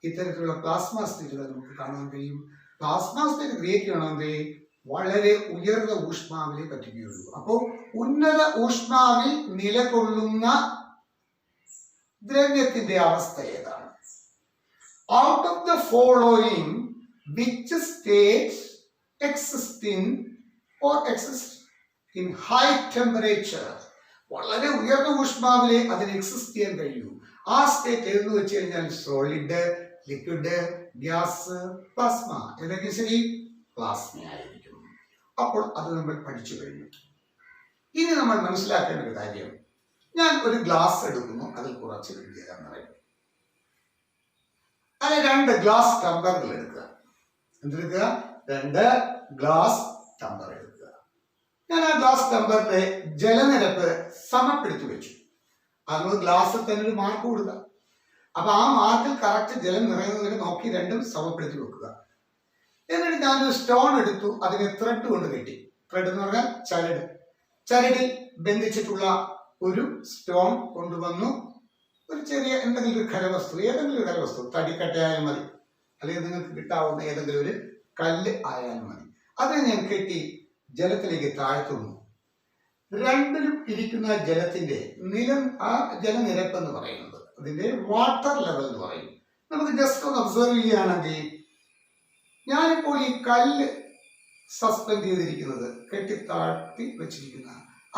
ഇത്തരത്തിലുള്ള പ്ലാസ്മ സ്റ്റേറ്റുകൾ നമുക്ക് കാണാൻ കഴിയും. പ്ലാസ്മ സ്റ്റേറ്റ് ക്രിയേറ്റ് ചെയ്യണമെങ്കിൽ വളരെ ഉയർന്ന ഊഷ്മാവിലെ പറ്റുകയുള്ളൂ. അപ്പോൾ ഉന്നത ഊഷ്മാവിൽ നിലകൊള്ളുന്ന ദ്രവ്യത്തിന്റെ അവസ്ഥ ഏതാണ്? Out of the following which state exist in high temperature? വളരെ ഉയർന്ന ഊഷ്മാവിലെ അതിന് എക്സിസ്റ്റ് ചെയ്യാൻ കഴിയൂ. ആ സ്റ്റേറ്റ് ഏതെന്ന് വെച്ച് കഴിഞ്ഞാൽ സോളിഡ്, ലിക്വിഡ്, ഗ്യാസ്, പ്ലാസ്മ. ഏതൊക്കെ ശരി? പ്ലാസ്മ ആയിരിക്കും. അപ്പോൾ അത് നമ്മൾ പഠിച്ചു കഴിഞ്ഞു. ഇനി നമ്മൾ മനസ്സിലാക്കേണ്ട ഒരു കാര്യം, ഞാൻ ഒരു ഗ്ലാസ് എടുക്കുന്നു, അതിൽ കുറച്ച് ജലം നിറയും. അല്ലെ 2 ഗ്ലാസ് ടംബ്ലറുകൾ എടുക്കുക. എന്തെടുക്കുക? 2 ഗ്ലാസ് ടംബ്ലർ എടുക്കുക. ഞാൻ ആ ഗ്ലാസ് ടംബ്ലറിന്റെ ജലനിരപ്പ് സമപ്പെടുത്തി വെച്ചു. അതുകൊണ്ട് ഗ്ലാസ്സിൽ തന്നെ ഒരു മാർക്ക് കൊടുക്കുക. അപ്പൊ ആ മാർക്കിൽ കറക്റ്റ് ജലം നിറയുന്നതിന് നോക്കി രണ്ടും സമപ്പെടുത്തി വെക്കുക. എന്നിട്ട് ഞാനൊരു സ്റ്റോൺ എടുത്തു, അതിനെ ത്രെഡ് കൊണ്ട് കെട്ടി. ത്രെഡ് എന്ന് പറഞ്ഞാൽ ചരട്. ചരടിൽ ബന്ധിച്ചിട്ടുള്ള ഒരു സ്റ്റോൺ കൊണ്ടുവന്നു. ഒരു ചെറിയ എന്തെങ്കിലും ഒരു ഖരവസ്തു, ഏതെങ്കിലും ഒരു ഖരവസ്തു, തടിക്കട്ടയായാലും മതി, അല്ലെങ്കിൽ നിങ്ങൾക്ക് കിട്ടാവുന്ന ഏതെങ്കിലും ഒരു കല്ല് ആയാലും മതി. അതിനെ ഞാൻ കെട്ടി ജലത്തിലേക്ക് താഴ്ത്തുന്നു. രണ്ടിലും ഇരിക്കുന്ന ജലത്തിന്റെ ആ ജലനിരപ്പ് എന്ന് പറയുന്നത് അതിന്റെ വാട്ടർ ലെവൽ എന്ന് പറയും. നമുക്ക് ജസ്റ്റ് ഒന്ന് ഒബ്സർവ് ചെയ്യുകയാണെങ്കിൽ, ഞാനിപ്പോൾ ഈ കല്ല് സസ്പെൻഡ് ചെയ്തിരിക്കുന്നത്, കെട്ടി താഴ്ത്തി വെച്ചിരിക്കുന്ന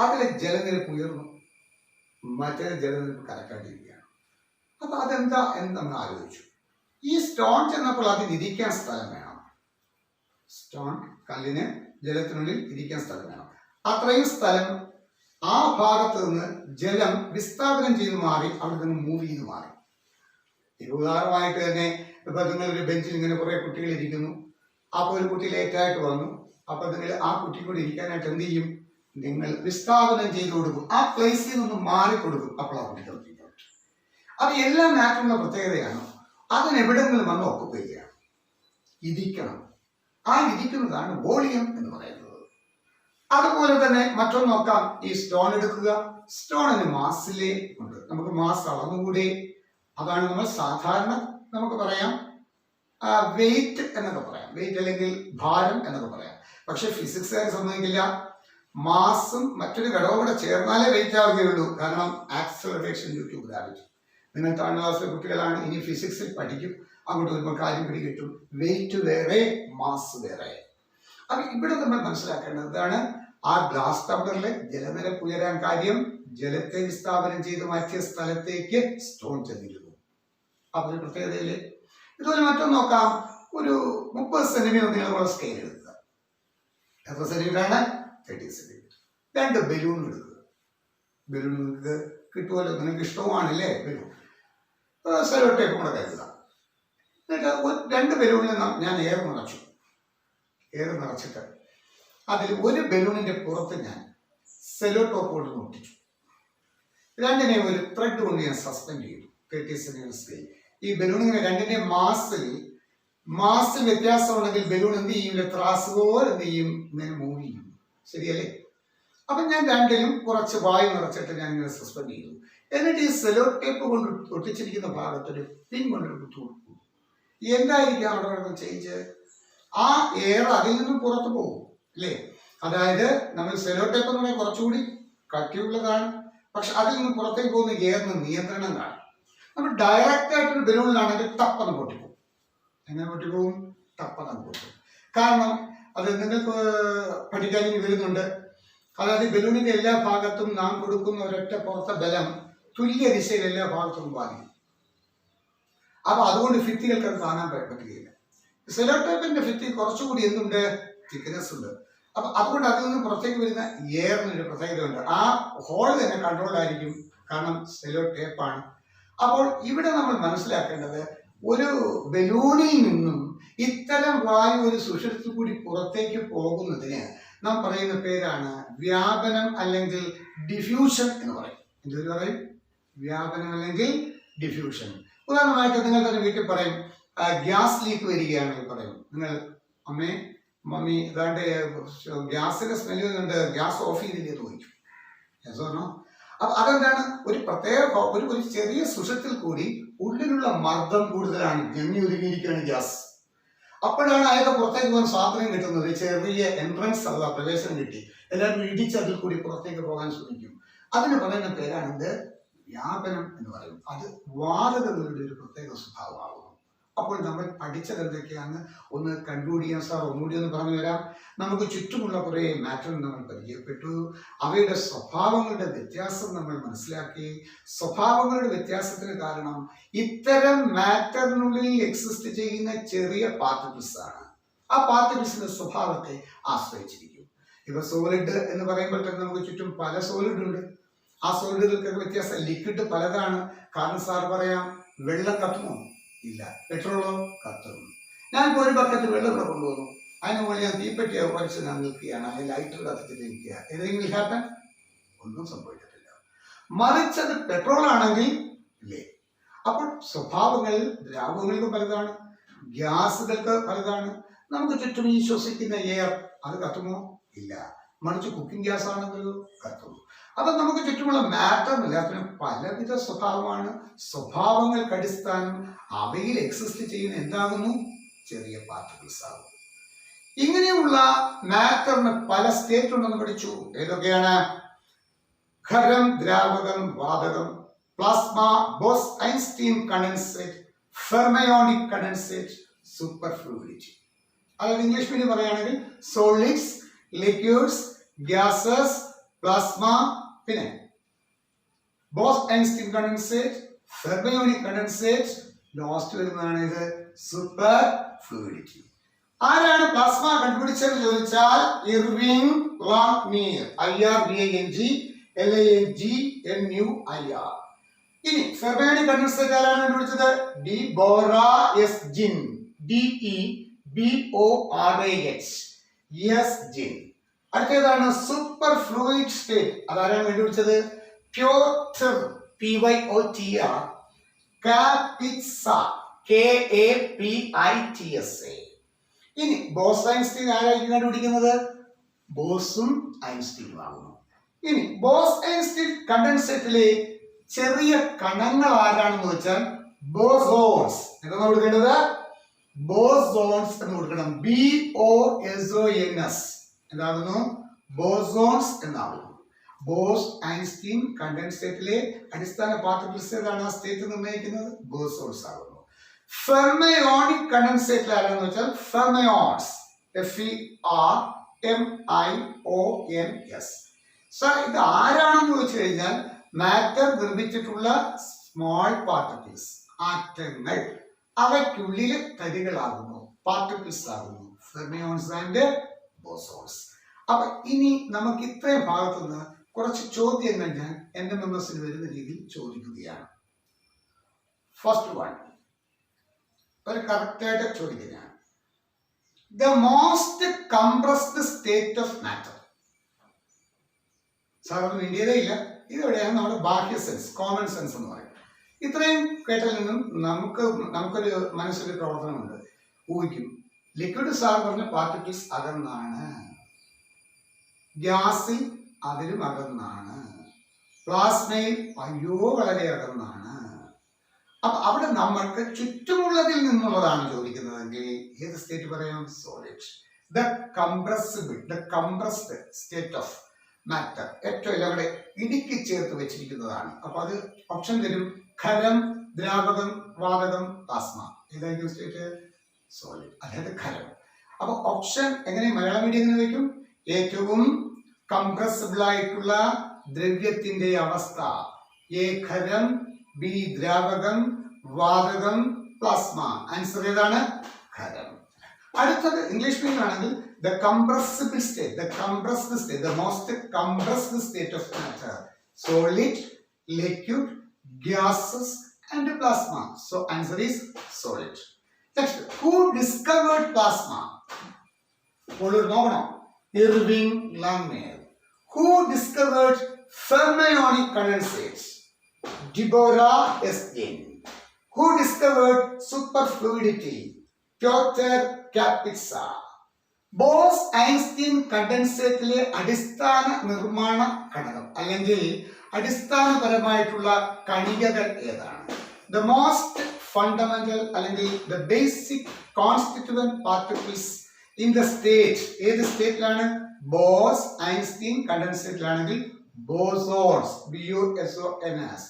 അതിലെ ജലനിരപ്പ് ഉയർന്നു, മറ്റേ ജലനിരപ്പ് കലക്കാണ്ടിരിക്കുകയാണ്. അപ്പൊ അതെന്താ എന്ന് നമ്മൾ ആലോചിച്ചു. ഈ സ്റ്റോൺ ചെന്നപ്പോൾ അതിന് ഇരിക്കാൻ സ്ഥലം വേണം. സ്റ്റോൺ, കല്ലിന് ജലത്തിനുള്ളിൽ ഇരിക്കാൻ സ്ഥലം വേണം. അത്രയും സ്ഥലം ആ ഭാഗത്ത് നിന്ന് ജലം വിസ്ഥാപനം ചെയ്ത് മാറി, അവിടെ നിന്ന് മൂവ് ചെയ്ത് മാറി. ഉദാഹരണമായിട്ട് തന്നെ ഇപ്പൊ നിങ്ങൾ ഒരു ബെഞ്ചിൽ ഇങ്ങനെ കുറെ കുട്ടികൾ ഇരിക്കുന്നു. അപ്പോൾ ഒരു കുട്ടി ലേറ്റായിട്ട് വന്നു. അപ്പൊ നിങ്ങൾ ആ കുട്ടി കൂടി ഇരിക്കാനായിട്ട് എന്ത് ചെയ്യും? നിങ്ങൾ വിസ്ഥാപനം ചെയ്ത് കൊടുക്കും. ആ പ്ലേസിൽ നിന്ന് മാറിക്കൊടുക്കും. അപ്പോൾ ആ കുട്ടികൾ ഇരിക്കും. അത് എല്ലാ മാറ്ററുള്ള പ്രത്യേകതയാണ്. അതിനെവിടെങ്കിലും വന്ന് ഒക്കുപ്പൈ ചെയ്യണം, ഇരിക്കണം. ആ ഇരിക്കുന്നതാണ് വോളിയം എന്ന് പറയുന്നത്. അതുപോലെ തന്നെ മറ്റൊന്ന് നോക്കാം. ഈ സ്റ്റോൺ എടുക്കുക. സ്റ്റോണിന് മാസിലെ ഉണ്ട്. നമുക്ക് മാസ് അളന്നുകൂടെ? അതാണ് നമ്മൾ സാധാരണ നമുക്ക് പറയാം വെയിറ്റ് എന്നൊക്കെ പറയാം. വെയിറ്റ് അല്ലെങ്കിൽ ഭാരം എന്നൊക്കെ പറയാം. പക്ഷെ ഫിസിക്സുകാർ സമ്മതിക്കില്ല. മാസും മറ്റൊരു ഘടകവും കൂടെ ചേർന്നാലേ വെയിറ്റ് ആവുകയുള്ളൂ. കാരണം ആക്സലറേഷൻ ഡ്യൂ ടു ഗ്രാവിറ്റി. നിങ്ങൾ താഴ്ന്ന ക്ലാസ്സിലെ കുട്ടികളാണ്, ഇനി ഫിസിക്സിൽ പഠിക്കും. അങ്ങോട്ട് വരുമ്പോൾ കാര്യം പിടികിട്ടും. വെയിറ്റ് വേറെ, മാസ് വേറെ. അപ്പൊ ഇവിടെ നമ്മൾ മനസ്സിലാക്കേണ്ടതാണ്, ആ ഗ്ലാസ് ടംബ്ലറിലെ ജലനിരപ്പ് ഉയരാൻ കാര്യം ജലത്തെ വിസ്ഥാപനം ചെയ്ത് മാറ്റിയ സ്ഥലത്തേക്ക് സ്റ്റോൺ ചെന്നിരുന്നു. അപ്പൊ ഒരു പ്രത്യേകതയില്ലേ? ഇതുപോലെ മറ്റൊന്ന് നോക്കാം. ഒരു 30 സെന്റിമീറ്റർ നീളമുള്ള സ്കെയിൽ എടുക്കുക. എത്ര സെന്റിമീറ്ററാണ്? 30 സെന്റിമീറ്റർ. 2 ബലൂൺ എടുക്കുക. ബലൂൺ നിങ്ങൾക്ക് കിട്ടുമല്ലോ, നിങ്ങൾക്ക് ഇഷ്ടവുമാണല്ലേ ബലൂൺ. സെലോ ടേപ്പ് കൂടെ കരുതുക. എന്നിട്ട് 2 ബലൂണിൽ ഞാൻ എയർ നിറച്ചു. എയർ നിറച്ചിട്ട് അതിൽ ഒരു ബലൂണിന്റെ പുറത്ത് ഞാൻ സെലോ ടോപ്പ് കൊണ്ട് ഒട്ടിച്ചു. രണ്ടിനെ ഒരു ത്രെഡ് കൊണ്ട് ഞാൻ സസ്പെൻഡ് ചെയ്തു. 30 സെന്റിമീറ്റർ സ്കെയിൽ. ഈ ബലൂൺ ഇങ്ങനെ രണ്ടിന്റെ മാസിൽ വ്യത്യാസം ഉണ്ടെങ്കിൽ ബലൂൺ എന്ത് ചെയ്യും? ത്രാസ് പോലെ എന്ത് ചെയ്യും? ഇങ്ങനെ മൂവ് ചെയ്യും. ശരിയല്ലേ? അപ്പൊ ഞാൻ രണ്ടിലും കുറച്ച് വായു നിറച്ചിട്ട് ഞാൻ ഇങ്ങനെ സസ്പെൻഡ് ചെയ്തു. എന്നിട്ട് ഈ സെലോ ടേപ്പ് കൊണ്ട് ഒട്ടിച്ചിരിക്കുന്ന ഭാഗത്തൊരു പിൻ കൊണ്ടൊരു കുത്തു കൊടുക്കും. എന്തായിരിക്കും അവിടെ ചേഞ്ച്? ആ എയർ അതിൽ നിന്നും പുറത്തു പോകും അല്ലേ? അതായത് നമ്മൾ സെലോ ടേപ്പ് എന്ന് പറഞ്ഞാൽ കുറച്ചുകൂടി കട്ടിയുള്ളതാണ്, പക്ഷെ അതിൽ നിന്ന് പുറത്തേക്ക് പോകുന്ന എയറിന് നിയന്ത്രണം കാണും. നമ്മൾ ഡയറക്റ്റ് ആയിട്ടൊരു ബലൂണിലാണെങ്കിൽ ടപ്പെന്ന് പൊട്ടിപ്പോകും. എങ്ങനെ പൊട്ടിപ്പോകും? ടപ്പെന്ന് പൊട്ടിപ്പോകും. കാരണം അത് നിങ്ങൾക്ക് പഠിക്കാൻ ഇനി വരുന്നുണ്ട്. അതായത് ബലൂണിന്റെ എല്ലാ ഭാഗത്തും നാം കൊടുക്കുന്ന ഒരൊറ്റ പുറത്തെ ബലം തുല്യ ദിശയിൽ എല്ലാ ഭാഗത്തും ബാധിക്കും. അപ്പൊ അതുകൊണ്ട് ഭിത്തികൾക്ക് അത് കാണാൻ പറ്റുകയില്ല. സെലോ ടേപ്പിന്റെ ഭിത്തി കുറച്ചുകൂടി എന്തുണ്ട്? തിക്നെസ് ഉണ്ട്. അപ്പൊ അതുകൊണ്ട് അതിൽ നിന്ന് പുറത്തേക്ക് വരുന്ന എയറിനൊരു പ്രത്യേകത ഉണ്ട്. ആ ഹോൾ തന്നെ കൺട്രോൾഡ് ആയിരിക്കും, കാരണം സെലോ ടേപ്പാണ്. അപ്പോൾ ഇവിടെ നമ്മൾ മനസ്സിലാക്കേണ്ടത്, ഒരു ബലൂണിൽ നിന്നും ഇത്തരം വായു ഒരു സുഷിരത്തിൽ കൂടി പുറത്തേക്ക് പോകുന്നതിന് നാം പറയുന്ന പേരാണ് വ്യാപനം അല്ലെങ്കിൽ ഡിഫ്യൂഷൻ എന്ന് പറയും. എന്തൊരു പറയും? വ്യാപനം അല്ലെങ്കിൽ ഡിഫ്യൂഷൻ. ഉദാഹരണമായിട്ട് നിങ്ങൾ തന്നെ വീട്ടിൽ പറയും, ഗ്യാസ് ലീക്ക് വരികയാണെങ്കിൽ പറയും, നിങ്ങൾ അമ്മേ മമ്മി ഏതാണ്ട് ഗ്യാസിന്റെ സ്മെല്ല് വരുന്നുണ്ട്, ഗ്യാസ് ഓഫ് ചെയ്തില്ലേ എന്ന് ചോദിക്കും. യെസോനോ? അപ്പൊ അതെന്താണ്? ഒരു പ്രത്യേക ഒരു ചെറിയ സുഷത്തിൽ കൂടി ഉള്ളിലുള്ള മർദ്ദം കൂടുതലാണ്, ഞെങ്ങി ഒതുങ്ങിയിരിക്കുകയാണ് ഗ്യാസ്. അപ്പോഴാണ് അയാൾക്ക് പുറത്തേക്ക് പോകാൻ സ്വാതന്ത്ര്യം കിട്ടുന്നത്. ചെറിയ എൻട്രൻസ് അഥവാ പ്രവേശനം കിട്ടി, എല്ലാവരും ഇടിച്ച് അതിൽ കൂടി പുറത്തേക്ക് പോകാൻ ശ്രമിക്കും. അതിന് പറയുന്ന പേരാണിത് വ്യാപനം എന്ന് പറയും. അത് വാതകങ്ങളുടെ ഒരു പ്രത്യേക സ്വഭാവമാകുന്നു. അപ്പോൾ നമ്മൾ പഠിച്ചത് എന്തൊക്കെയാണ് ഒന്ന് കൺക്ലൂഡ് ചെയ്യാൻ സാർ ഒന്നുകൂടി ഒന്ന് പറഞ്ഞു തരാം. നമുക്ക് ചുറ്റുമുള്ള കുറേ മാറ്റർ നമ്മൾ പരിചയപ്പെട്ടു. അവയുടെ സ്വഭാവങ്ങളുടെ വ്യത്യാസം നമ്മൾ മനസ്സിലാക്കി. സ്വഭാവങ്ങളുടെ വ്യത്യാസത്തിന് കാരണം ഇത്തരം മാറ്ററിനുള്ളിൽ എക്സിസ്റ്റ് ചെയ്യുന്ന ചെറിയ പാർട്ടിക്കിൾസ് ആണ്. ആ പാർട്ടിക്കിൾസിന്റെ സ്വഭാവത്തെ ആശ്രയിച്ചിരിക്കും. ഇപ്പൊ സോളിഡ് എന്ന് പറയുമ്പോൾ തന്നെ നമുക്ക് ചുറ്റും പല സോളിഡ് ഉണ്ട്. ആ സോളിഡുകൾക്കൊക്കെ വ്യത്യാസം. ലിക്വിഡ് പലതാണ്. കാരണം സാർ പറയാം, വെള്ളം കത്തുമോ? ഇല്ല. പെട്രോളോ? കത്തുന്നു. ഞാനിപ്പോൾ ഒരു ബക്കറ്റ് വെള്ളം ഇവിടെ കൊണ്ടുവന്നു, അതിന് മുകളിൽ ഞാൻ തീപ്പെട്ടിയോ വലിച്ച് ഞാൻ നിൽക്കുകയാണ്, അല്ലെങ്കിൽ ലൈറ്റർ കത്തിച്ച് നിൽക്കുക, ഏതെങ്കിലും ഹാപ്പൻ? ഒന്നും സംഭവിക്കത്തില്ല. മറിച്ചത് പെട്രോൾ ആണെങ്കിൽ ഇല്ലേ. അപ്പോൾ സ്വഭാവങ്ങൾ ദ്രാവകങ്ങൾക്ക് പലതാണ്, ഗ്യാസുകൾക്ക് പലതാണ്. നമുക്ക് ചുറ്റും ഈ ശ്വസിക്കുന്ന എയർ അത് കത്തുമോ? ഇല്ല. മറിച്ച് കുക്കിംഗ് ഗ്യാസ് ആണെങ്കിലോ കത്തുന്നു. അപ്പൊ നമുക്ക് ചുറ്റുമുള്ള മാറ്റർ എല്ലാത്തിനും പലവിധ സ്വഭാവമാണ്. സ്വഭാവങ്ങൾക്ക് അടിസ്ഥാനം അവയിൽ എക്സിസ്റ്റ് ചെയ്യുന്ന എന്താകുന്നു? ചെറിയ പാർട്ടിക്കിൾസ് ആകുന്നു. ഇങ്ങനെയുള്ള മാറ്ററിന് പല സ്റ്റേറ്റ് ഉണ്ടെന്ന് പഠിച്ചു. ഏതൊക്കെയാണ്? ഖരം, ദ്രാവകം, വാതകം, plasma, Bose Einstein condensate, fermionic condensate, superfluidity. അതായത് ഇംഗ്ലീഷ് മീഡിയം പറയുകയാണെങ്കിൽ സോളിഡ്സ്, ലിക്വിഡ്സ്, ഗ്യാസസ്, പ്ലാസ്മ, പിന്നെ Bose Einstein condensate, fermionic condensate, last വരുന്നതാണ് ഇത് സൂപ്പർ ഫ്ലൂയിഡിറ്റി. ആരാണ് പ്ലാസ്മ കണ്ടുപിടിച്ചതെന്ന് ചോദിച്ചാൽ ഇർവിംഗ് ലാങ്മിയർ, IRVING ഇനി ഫെർമയോണിക് കണ്ടൻസേറ്റ് ആരാണ് കണ്ടുപിടിച്ചത്? DeBoerhaus, DEBORAH അടുത്തേതാണ് സൂപ്പർ ഫ്ലൂയിഡ് സ്റ്റേറ്റ്. അതാരാണ് കണ്ടുപിടിച്ചത്? Pyotr, PYOTR Kapitsa, KAPITSA. ഇനി ബോസ് ഐൻസ്റ്റീൻ ആരായിരിക്കും കണ്ടുപിടിക്കുന്നത്? ബോസും ഐൻസ്റ്റീനും ആകുന്നു. ഇനി ബോസ് ഐൻസ്റ്റീൻ കണ്ടൻസേറ്റിലെ ചെറിയ കണങ്ങൾ ആരാണെന്ന് വെച്ചാൽ ബോസോൺസ്. എന്താണ് കൊടുക്കേണ്ടത്? ബോസോൺസ് എന്ന് കൊടുക്കണം. BOSONS എന്താകുന്നു? ബോസോൺസ് എന്നാകുന്നു. ബോസ് ഐൻസ്റ്റീൻ കണ്ടൻസേറ്റിലെ അടിസ്ഥാന പാർട്ടിക്കിൾസ് ഏതാണ്? ആ സ്റ്റേറ്റ് നിർണ്ണയിക്കുന്നത് ബോസോൺസ് ആകുന്നു. ഫെർമയോണിക് കണ്ടൻസേറ്റിൽ ആരാണെന്ന് വെച്ചാൽ ഫെർമയോൺസ്, FERMIONS. സർ ഇത് ആരാണെന്ന് വെച്ച് കഴിഞ്ഞാൽ മാറ്റർ നിർമ്മിച്ചിട്ടുള്ള സ്മോൾ പാർട്ടിക്കിൾസ്, ആറ്റങ്ങൾ, അവയ്ക്കുള്ളിൽ തരികളാകുന്നു, പാർട്ടിക്കിൾസ് ആകുന്നു, ഫെർമിയോൺസ് ആൻഡ് ബോസോൺസ്. അപ്പൊ ഇനി നമുക്ക് ഇത്രയും ഭാഗത്തുനിന്ന് കുറച്ച് ചോദ്യങ്ങൾ ഞാൻ എന്റെ മെമ്പേഴ്സിന് വരുന്ന രീതിയിൽ ചോദിക്കുകയാണ്. ഫസ്റ്റ് വൺ ഒരു കറക്റ്റായിട്ട് ചോദിക്കുകയാണ്. The most compressed state of matter. സാധാരണ ഇന്ത്യയിലേ ഇല്ല, ഇതെവിടെയാണ് നമ്മുടെ ബാഹ്യ സെൻസ്, കോമൺ സെൻസ് എന്ന് പറയും. ഇത്രയും കേട്ടതിൽ നിന്നും നമുക്കൊരു മനസ്സിലൊരു പ്രവർത്തനമുണ്ട്. ഊഹിക്കും, ലിക്വിഡ് സാർ പറഞ്ഞ പാർട്ടിക്കിൾസ് അകന്നാണ്, ഗ്യാസിൽ അതിലും അകന്നാണ്, പ്ലാസ്മയിൽ വളരെ അകന്നാണ്. അപ്പൊ അവിടെ നമ്മൾക്ക് ചുറ്റുമുള്ളതിൽ നിന്നുള്ളതാണ് ചോദിക്കുന്നതെങ്കിൽ ഏത് സ്റ്റേറ്റ് പറയാം? Solid. The compressed state of matter ഏറ്റവും എല്ലാം കൂടെ ഇടുക്കി ചേർത്ത് വെച്ചിരിക്കുന്നതാണ്. അപ്പൊ അത് ഓപ്ഷൻ തരും ഖരം, ദ്രാവകം, വാതകം, പ്ലാസ്മ. ഏതായിരിക്കും സ്റ്റേറ്റ്? സോളിഡ്, അതായത് ഖരം. അപ്പൊ ഓപ്ഷൻ എങ്ങനെ മലയാളം മീഡിയം എങ്ങനെ വയ്ക്കും? ഏറ്റവും കംപ്രസിബിൾ ആയിട്ടുള്ള ദ്രവ്യത്തിന്റെ അവസ്ഥ. എ ഖരം, ബി ദ്രാവകം, വാതകം, പ്ലാസ്മ. ആൻസർ ഏതാണ്? ഖരം. അടുത്തത് ഇംഗ്ലീഷ് മീഡിയം ആണെങ്കിൽ the compressible state, the most compressed state of matter, solid, liquid, gases and plasma. So answer is solid. Next, who discovered plasma? Irving Langmuir. Who discovered fermionic condensates? Deborah S. Dean. Who discovered superfluidity? Piotr Kapitsa. Bose Einstein കണ്ടൻസേറ്റിലെ അടിസ്ഥാന നിർമ്മാണ ഘടകം അല്ലെങ്കിൽ അടിസ്ഥാനപരമായിട്ടുള്ള കണികകൾ ഏതാണ്? The most fundamental അല്ലെങ്കിൽ the basic constituent particles in the state. ഏത് സ്റ്റേറ്റിലാണ്? ബോസ് ഐൻസ്റ്റീൻ കണ്ടൻസേറ്റിലാണെങ്കിൽ ബോസോൺസ്, BOSONS.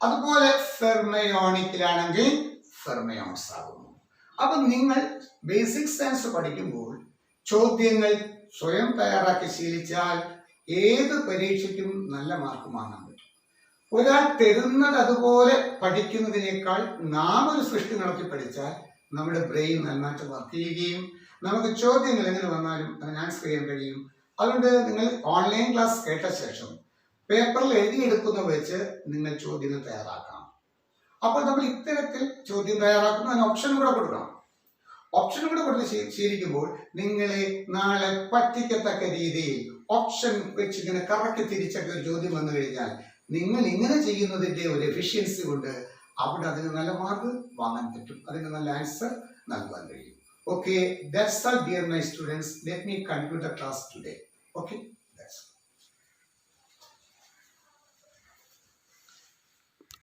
അതുപോലെ ഫെർമയോണിക്കിലാണെങ്കിൽ ഫെർമയോൺസ് ആകുന്നു. അപ്പൊ നിങ്ങൾ ബേസിക് സയൻസ് പഠിക്കുമ്പോൾ ചോദ്യങ്ങൾ സ്വയം തയ്യാറാക്കി ശീലിച്ചാൽ ഏത് പരീക്ഷയ്ക്കും നല്ല മാർക്ക് വാങ്ങാൻ പറ്റും. ഒരാൾ തരുന്നത് അതുപോലെ പഠിക്കുന്നതിനേക്കാൾ നാം ഒരു സൃഷ്ടി നടത്തി പഠിച്ചാൽ നമ്മുടെ ബ്രെയിൻ നന്നായിട്ട് വർക്ക് ചെയ്യുകയും നമുക്ക് ചോദ്യങ്ങൾ എങ്ങനെ വന്നാലും അതിന് ആൻസർ ചെയ്യാൻ കഴിയും. അതുകൊണ്ട് നിങ്ങൾ ഓൺലൈൻ ക്ലാസ് കേട്ട ശേഷം പേപ്പറിൽ എഴുതിയെടുക്കുന്ന വെച്ച് നിങ്ങൾ ചോദ്യങ്ങൾ തയ്യാറാക്കണം. അപ്പോൾ നമ്മൾ ഇത്തരത്തിൽ ചോദ്യം തയ്യാറാക്കുന്ന അതിന് ഓപ്ഷൻ കൂടെ കൊടുക്കണം. ഓപ്ഷൻ കൂടെ കൊടുത്ത് ശീലിക്കുമ്പോൾ നിങ്ങളെ നാളെ പറ്റിക്കത്തക്ക രീതിയിൽ ഓപ്ഷൻ വെച്ച് ഇങ്ങനെ കറക്റ്റ് തിരിച്ചൊക്കെ ഒരു ചോദ്യം വന്നു കഴിഞ്ഞാൽ നിങ്ങൾ ഇങ്ങനെ ചെയ്യുന്നതിന്റെ ഒരു എഫിഷ്യൻസി കൊണ്ട് അവിടെ അതിന് നല്ല മാർക്ക് വാങ്ങാൻ പറ്റും, അതിന് നല്ല ആൻസർ നൽകാൻ കഴിയും. Okay, that's all dear my students. Let me conclude the class today. Okay.